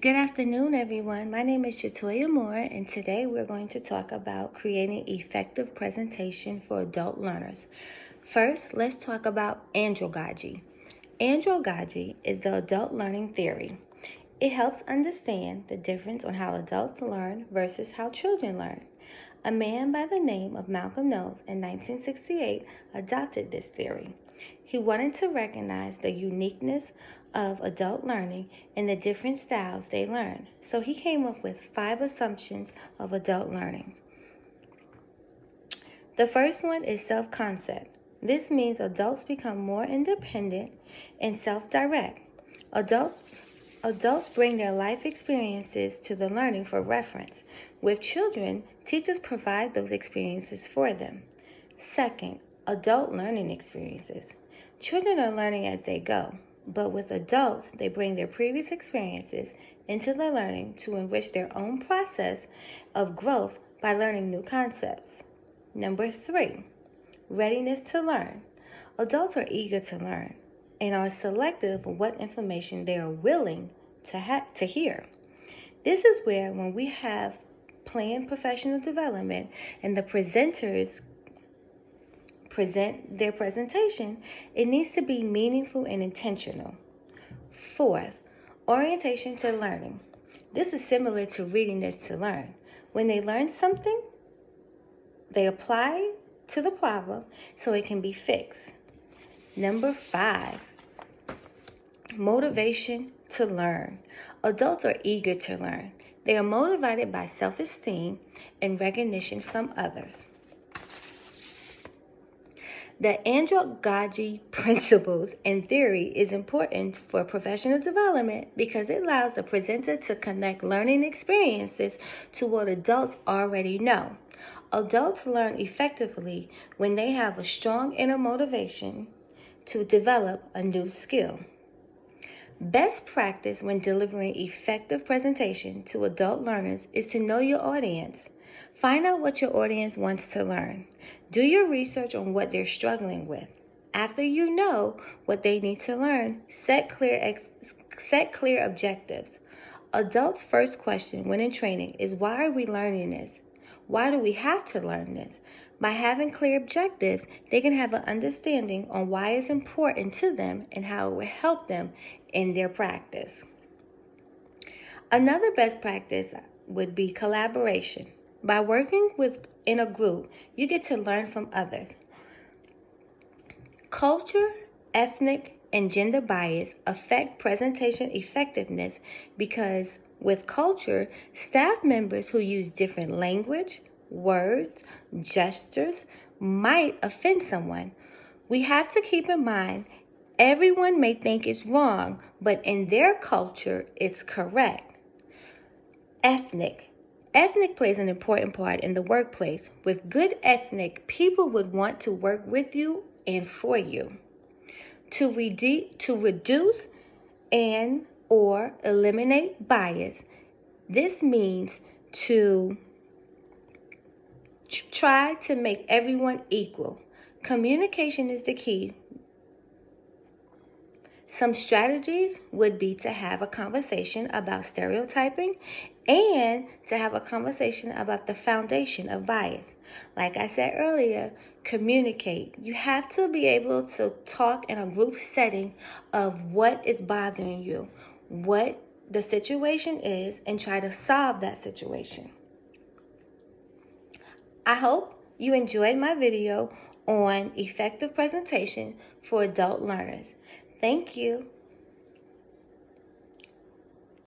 Good afternoon, everyone. My name is Shatoya Moore, and today we're going to talk about creating effective presentation for adult learners. First, let's talk about andragogy. Andragogy is the adult learning theory. It helps understand the difference on how adults learn versus how children learn. A man by the name of Malcolm Knowles in 1968 adopted this theory. He wanted to recognize the uniqueness of adult learning and the different styles they learn. So he came up with 5 assumptions of adult learning. The first one is self-concept. This means adults become more independent and self-direct. Adults bring their life experiences to the learning for reference. With children, teachers provide those experiences for them. Second, adult learning experiences. Children are learning as they go, but with adults, they bring their previous experiences into the learning to enrich their own process of growth by learning new concepts. Number 3, readiness to learn. Adults are eager to learn and are selective of what information they are willing to hear. This is where, when we have planned professional development and the presenters present their presentation, it needs to be meaningful and intentional. Fourth, orientation to learning. This is similar to readiness to learn. When they learn something, they apply to the problem so it can be fixed. Number 5, motivation to learn. Adults are eager to learn. They are motivated by self-esteem and recognition from others. The andragogy principles and theory is important for professional development because it allows the presenter to connect learning experiences to what adults already know. Adults learn effectively when they have a strong inner motivation to develop a new skill. Best practice when delivering effective presentation to adult learners is to know your audience. Find out what your audience wants to learn. Do your research on what they're struggling with. After you know what they need to learn, set clear objectives. Adults' first question when in training is, why are we learning this? Why do we have to learn this? By having clear objectives, they can have an understanding on why it's important to them and how it will help them in their practice. Another best practice would be collaboration. By working in a group, you get to learn from others. Culture, ethnic, and gender bias affect presentation effectiveness because with culture, staff members who use different language, words, gestures might offend someone. We have to keep in mind everyone may think it's wrong, but in their culture, it's correct. Ethnic plays an important part in the workplace. With good ethnic, people would want to work with you and for you. To reduce and or eliminate bias, this means to try to make everyone equal. Communication is the key. Some strategies would be to have a conversation about stereotyping and to have a conversation about the foundation of bias. Like I said earlier, communicate. You have to be able to talk in a group setting of what is bothering you, what the situation is, and try to solve that situation. I hope you enjoyed my video on effective presentation for adult learners. Thank you.